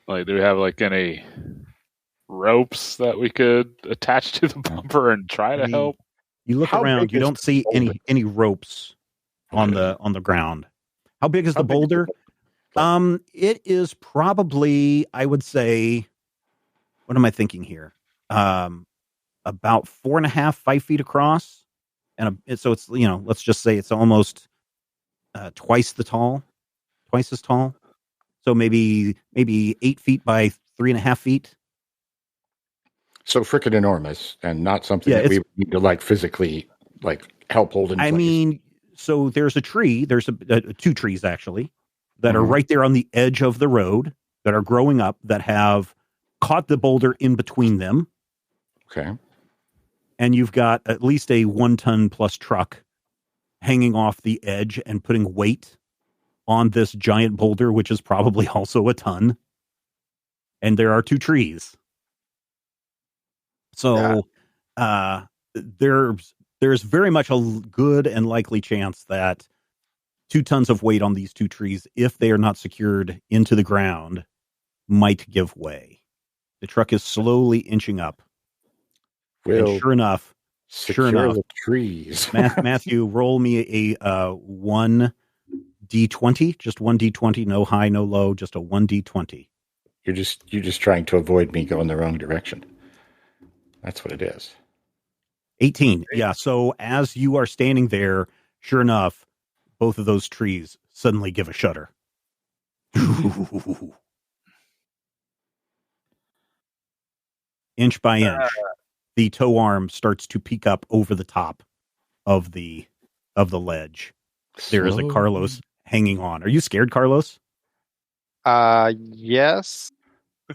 Like, do we have like any ropes that we could attach to the bumper and try to help? You look How around, big you is don't the see boulder? any ropes on the ground. How big is the How big is boulder? It is probably, I would say, what am I thinking here? About 4.5, 5 feet across, and so it's let's just say it's almost twice as tall. So maybe 8 feet by 3.5 feet. So frickin' enormous, and not something Yeah, that we need to like physically like help hold in place. I mean, so there's a tree. There's two trees actually that are Mhm. right there on the edge of the road that are growing up that have caught the boulder in between them. Okay. And you've got at least a 1-ton plus truck hanging off the edge and putting weight on this giant boulder, which is probably also a ton. And there are two trees. So there's very much a good and likely chance that 2 tons of weight on these two trees, if they are not secured into the ground, might give way. The truck is slowly inching up. We'll and sure enough, secure the trees. Matthew, roll me a 1d20, just 1d20, no high, no low, just a 1d20. You're just trying to avoid me going the wrong direction. That's what it is. 18. Yeah. So as you are standing there, sure enough, both of those trees suddenly give a shudder. Inch by inch, the tow arm starts to peek up over the top of the ledge. There is a Carlos hanging on. Are you scared, Carlos? Yes.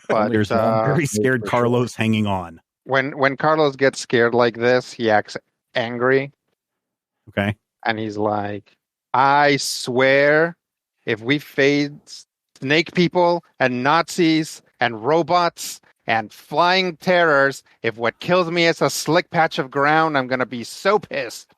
But There's a very scared Carlos hanging on. When Carlos gets scared like this, he acts angry. Okay. And he's like, I swear, if we face snake people and Nazis and robots and flying terrors, if what kills me is a slick patch of ground, I'm going to be so pissed.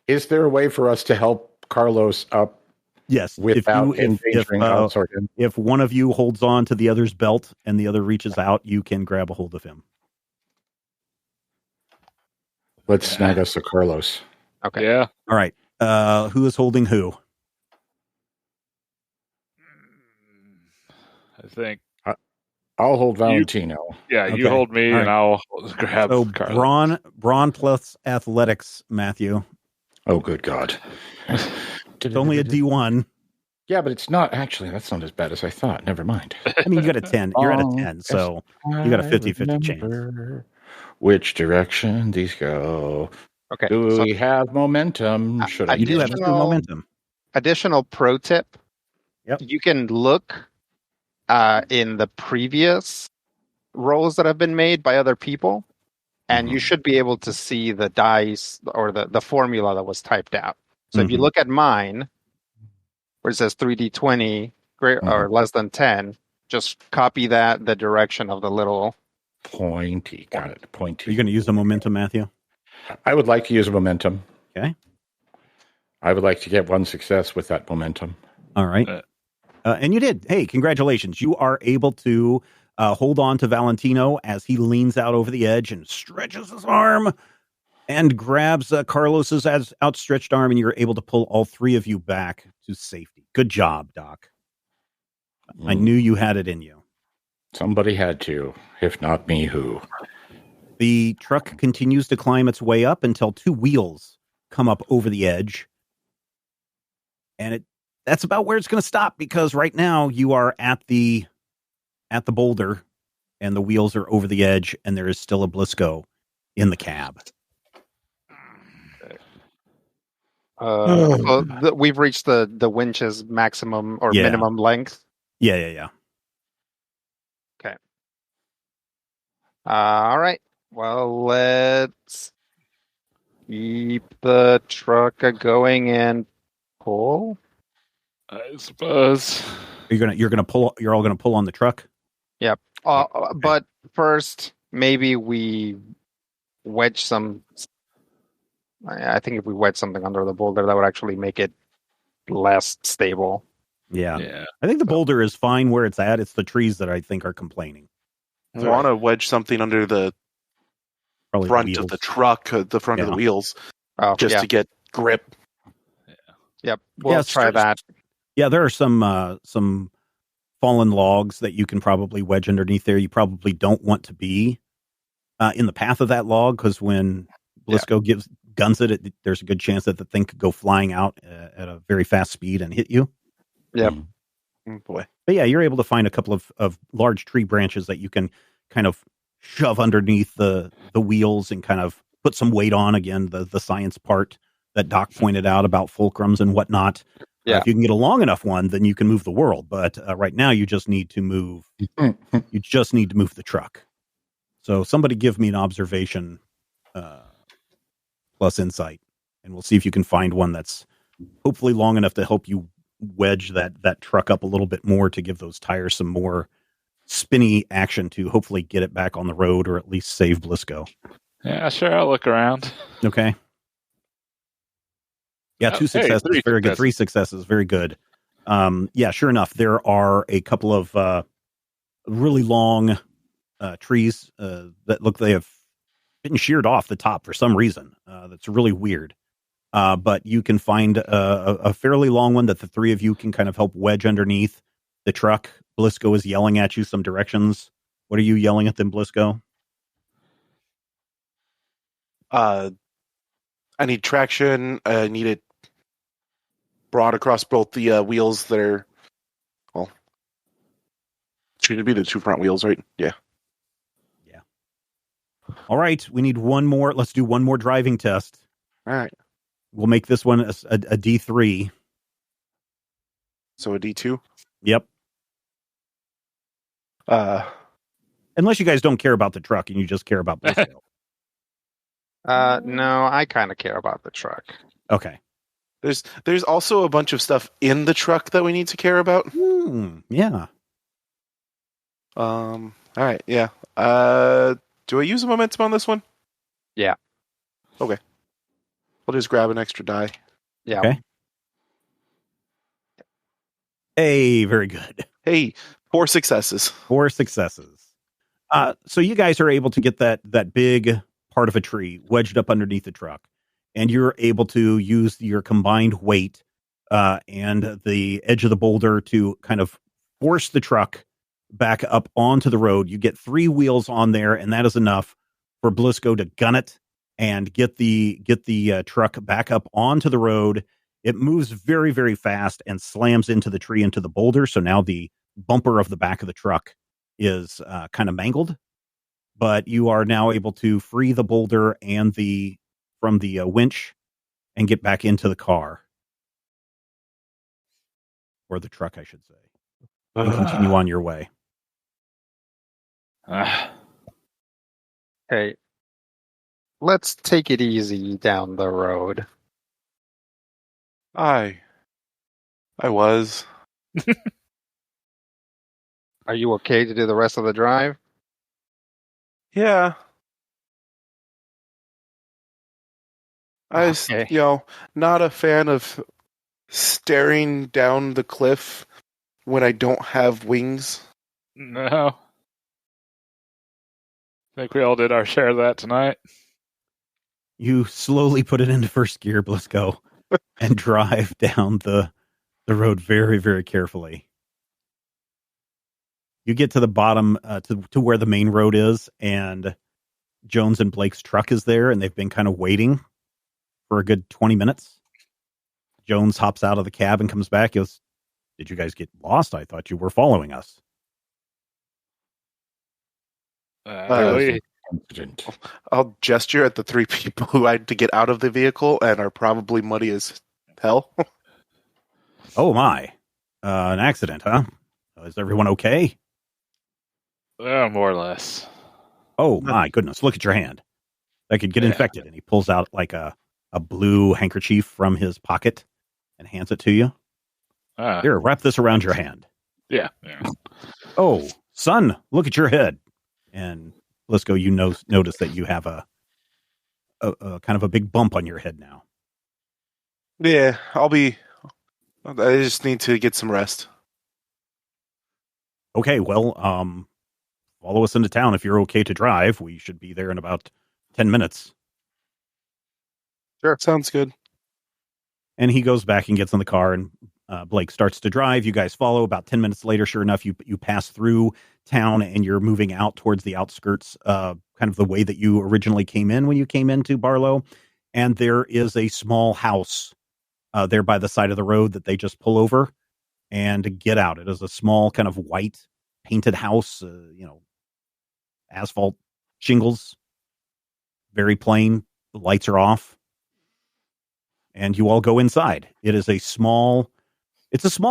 Is there a way for us to help Carlos up? Yes. Without endangering us or him? If one of you holds on to the other's belt and the other reaches out, you can grab a hold of him. Let's snag us a Carlos. Okay. Yeah. All right. Who is holding who? I think I'll hold Valentino. You hold me, and I'll grab. So Carlos. brawn plus athletics, Matthew. Oh, good God! It's only a D1. Yeah, but it's not actually. That's not as bad as I thought. Never mind. I mean, you got a 10. You're at a 10, so you got a 50-50 chance. Which direction these go? Okay. Do we have momentum? Should I? You do have some momentum. Additional pro tip. Yep. You can look in the previous rolls that have been made by other people, and you should be able to see the dice or the formula that was typed out. So if you look at mine, where it says 3d20 or less than 10, just copy that, the direction of the little pointy. Got it. Pointy. Are you going to use the momentum, Matthew? I would like to use a momentum. Okay. I would like to get one success with that momentum. All right. And you did. Hey, congratulations. You are able to hold on to Valentino as he leans out over the edge and stretches his arm and grabs Carlos's outstretched arm, and you're able to pull all three of you back to safety. Good job, Doc. I knew you had it in you. Somebody had to. If not me, who? The truck continues to climb its way up until two wheels come up over the edge. And that's about where it's going to stop, because right now you are at the boulder and the wheels are over the edge, and there is still a Blisco in the cab. We've reached the winch's maximum or minimum length. Yeah. Okay. All right. Well, let's keep the truck going and pull. I suppose. You're gonna pull. You're all gonna pull on the truck. Yep. But first, maybe we wedge some. I think if we wedge something under the boulder, that would actually make it less stable. Yeah. I think the boulder is fine where it's at. It's the trees that I think are complaining. I want to wedge something under the Probably front the of the truck, the front of the wheels, just to get grip. Yep, we'll try that. Yeah, there are some fallen logs that you can probably wedge underneath there. You probably don't want to be in the path of that log, because when Blisco guns it, there's a good chance that the thing could go flying out at a very fast speed and hit you. Yep. Boy. But yeah, you're able to find a couple of large tree branches that you can kind of shove underneath the wheels and kind of put some weight on. Again, the science part that Doc pointed out about fulcrums and whatnot. Yeah. If you can get a long enough one, then you can move the world. But right now, you just need to move. You just need to move the truck. So somebody give me an observation plus insight, and we'll see if you can find one that's hopefully long enough to help you wedge that truck up a little bit more, to give those tires some more spinny action to hopefully get it back on the road, or at least save Blisco. Yeah, sure. I'll look around. Okay. Yeah, 2 successes, hey, very good. 3 successes, very good. Yeah, sure enough, there are a couple of really long trees that look they have been sheared off the top for some reason. That's really weird. But you can find a fairly long one that the 3 of you can kind of help wedge underneath the truck. Blisco is yelling at you some directions. What are you yelling at them, Blisco? I need traction. I need it brought across both the wheels that are, well, should be the 2 front wheels, right? Yeah. All right, we need one more. Let's do one more driving test. All right. We'll make this one a D3. So a D2? Yep. Unless you guys don't care about the truck and you just care about Blisco. No, I kind of care about the truck. Okay. There's also a bunch of stuff in the truck that we need to care about. Yeah. All right. Yeah. Do I use a momentum on this one? Yeah. Okay. I'll just grab an extra die. Yeah. Okay. Hey, very good. Hey, 4 successes. 4 successes. So you guys are able to get that big part of a tree wedged up underneath the truck, and you're able to use your combined weight and the edge of the boulder to kind of force the truck back up onto the road. You get 3 wheels on there, and that is enough for Blisco to gun it and get the truck back up onto the road. It moves very, very fast and slams into the tree, into the boulder. So now the bumper of the back of the truck is kind of mangled, but you are now able to free the boulder and from the winch and get back into the car, or the truck, I should say, and continue on your way. Hey, let's take it easy down the road. I was. Are you okay to do the rest of the drive? Yeah. I was, not a fan of staring down the cliff when I don't have wings. No. I think we all did our share of that tonight. You slowly put it into first gear, Blisco, and drive down the road very, very carefully. You get to the bottom, to where the main road is, and Jones and Blake's truck is there, and they've been kind of waiting for a good 20 minutes. Jones hops out of the cab and comes back. He goes, "Did you guys get lost? I thought you were following us." I'll gesture at the 3 people who had to get out of the vehicle and are probably muddy as hell. Oh my. An accident, huh? Is everyone okay? More or less. Oh my goodness, look at your hand. That could get infected. And he pulls out like a blue handkerchief from his pocket and hands it to you. Here, wrap this around your hand. Yeah. Oh, son, look at your head. And Blisco, you notice that you have a kind of a big bump on your head now. Yeah, I'll be I just need to get some rest. Okay, well, follow us into town if you're okay to drive. We should be there in about 10 minutes. Sure. Sounds good. And he goes back and gets in the car, and Blake starts to drive. You guys follow. About 10 minutes later, sure enough, you pass through town, and you're moving out towards the outskirts, kind of the way that you originally came in when you came into Barlow. And there is a small house there by the side of the road that they just pull over and get out. It is a small kind of white painted house, asphalt shingles, very plain. The lights are off. And you all go inside. It's a small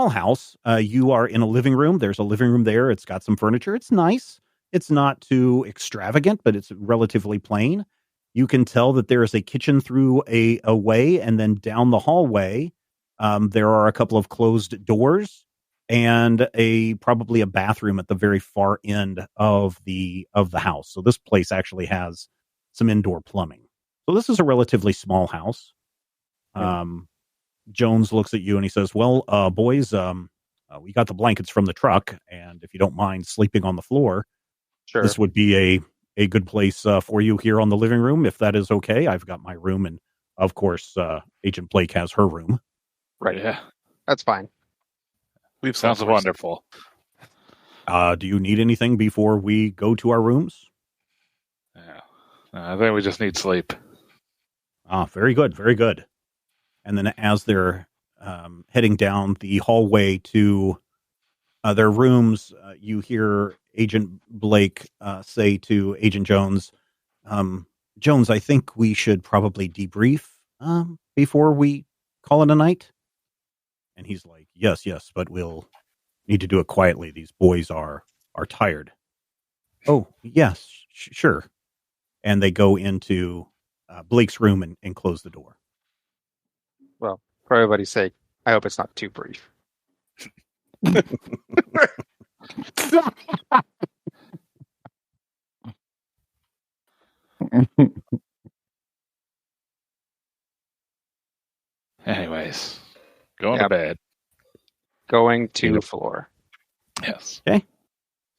house. You are in a living room. There's a living room there. It's got some furniture. It's nice. It's not too extravagant, but it's relatively plain. You can tell that there is a kitchen through a way, and then down the hallway, there are a couple of closed doors and probably a bathroom at the very far end of the house. So this place actually has some indoor plumbing. So this is a relatively small house. Jones looks at you and he says, well, boys, we got the blankets from the truck, and if you don't mind sleeping on the floor, Sure. this would be a good place for you here on the living room, if that is okay. I've got my room, and of course, Agent Blake has her room. Right. Yeah. That's fine. We've Sounds wonderful. Do you need anything before we go to our rooms? Yeah. I think we just need sleep. Very good. Very good. And then as they're heading down the hallway to their rooms, you hear Agent Blake say to Agent Jones, Jones, I think we should probably debrief before we call it a night. And he's like, yes, but we'll need to do it quietly. These boys are tired. Oh, yes, sure. And they go into Blake's room and close the door. Well, for everybody's sake, I hope it's not too brief. Anyways, going to bed. Going to the floor. Yes. Okay. So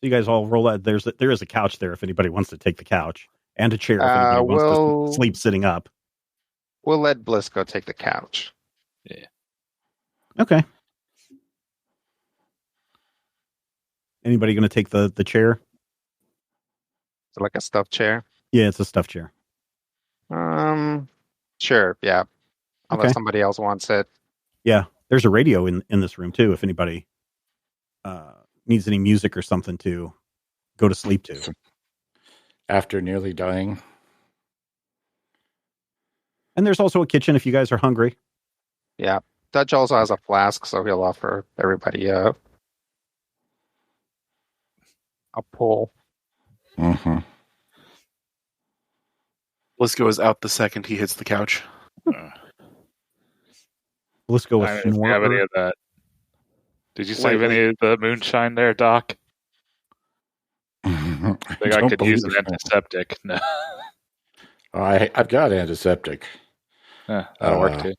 you guys all roll out. There is a couch there if anybody wants to take the couch, and a chair if anybody wants to sleep sitting up. We'll let Bliss go take the couch. Yeah. Okay. Anybody going to take the chair? Is it like a stuffed chair? Yeah, it's a stuffed chair. Sure, yeah. Unless Okay. somebody else wants it. Yeah, there's a radio in this room too. If anybody needs any music or something to go to sleep to. After nearly dying. And there's also a kitchen if you guys are hungry. Yeah. Dutch also has a flask, so he'll offer everybody a pull. Mm-hmm. Blisco is out the second he hits the couch. Let's go with I didn't have any of that. Did you save Wait. any of the moonshine there, Doc? I think I could use an antiseptic. No. I've got antiseptic. That'll work too.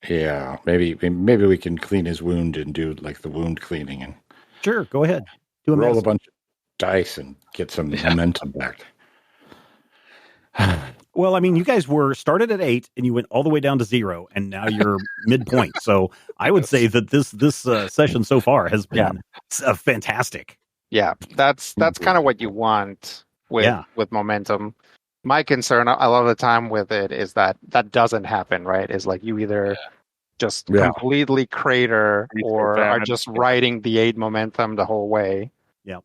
Yeah, maybe we can clean his wound and do like the wound cleaning and Sure, go ahead. Do roll a medicine. bunch of dice and get some momentum back. Well, I mean, you guys were started at 8 and you went all the way down to 0, and now you're midpoint. So I would say that this session so far has been fantastic. Yeah, that's kind of what you want with momentum. My concern a lot of the time with it is that doesn't happen, right? Is like you either just completely crater or are just riding the 8 momentum the whole way. Yeah.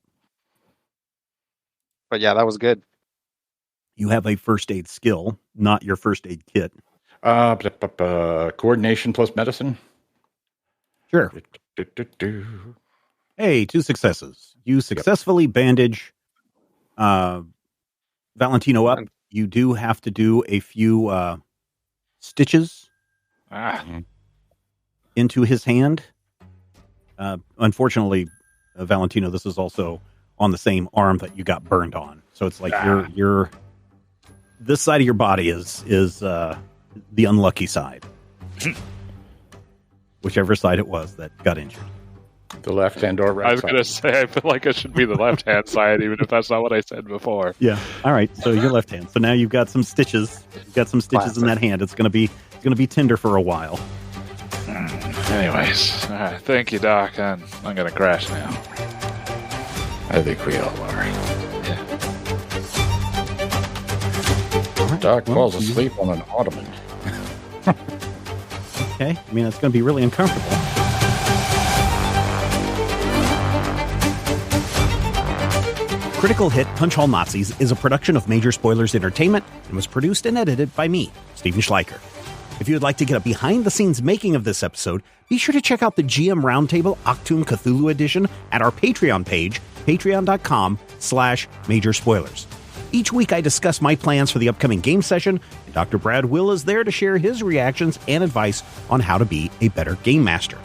But yeah, that was good. You have a first aid skill, not your first aid kit. Coordination plus medicine. Sure. Hey, 2 successes. You successfully bandage Valentino up. You do have to do a few stitches into his hand. Unfortunately, Valentino, this is also on the same arm that you got burned on. So it's like you're this side of your body is the unlucky side. whichever side it was that got injured. The left hand or right I was side. going to say, I feel like it should be the left-hand side, even if that's not what I said before. Yeah. All right. So your left hand. So now you've got some stitches. You've got some stitches in that hand. It's gonna be tender for a while. Anyways, all right, thank you, Doc. I'm going to crash now. I think we all are. Yeah. All right. Doc Well, falls asleep on an ottoman. Okay. I mean, it's gonna be really uncomfortable. Critical Hit Punch All Nazis is a production of Major Spoilers Entertainment and was produced and edited by me, Steven Schleicher. If you would like to get a behind-the-scenes making of this episode, be sure to check out the GM Roundtable Octoon Cthulhu Edition at our Patreon page, patreon.com/Major Spoilers. Each week I discuss my plans for the upcoming game session, and Dr. Brad Will is there to share his reactions and advice on how to be a better game master.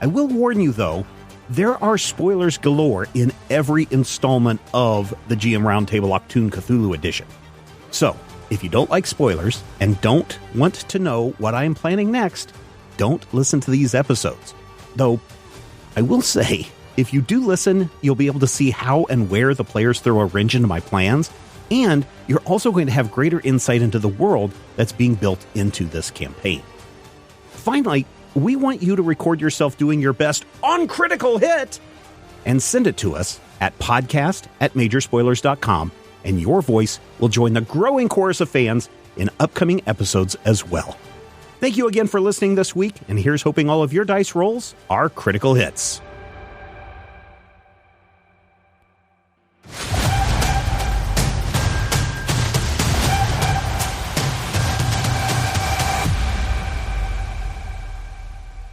I will warn you, though, there are spoilers galore in every installment of the GM Roundtable Octoon Cthulhu Edition. So, if you don't like spoilers and don't want to know what I am planning next, don't listen to these episodes. Though, I will say, if you do listen, you'll be able to see how and where the players throw a wrench into my plans, and you're also going to have greater insight into the world that's being built into this campaign. Finally, we want you to record yourself doing your best on Critical Hit and send it to us at podcast@majorspoilers.com, and your voice will join the growing chorus of fans in upcoming episodes as well. Thank you again for listening this week, and here's hoping all of your dice rolls are critical hits.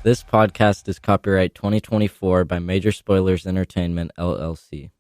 This podcast is copyright 2024 by Major Spoilers Entertainment, LLC.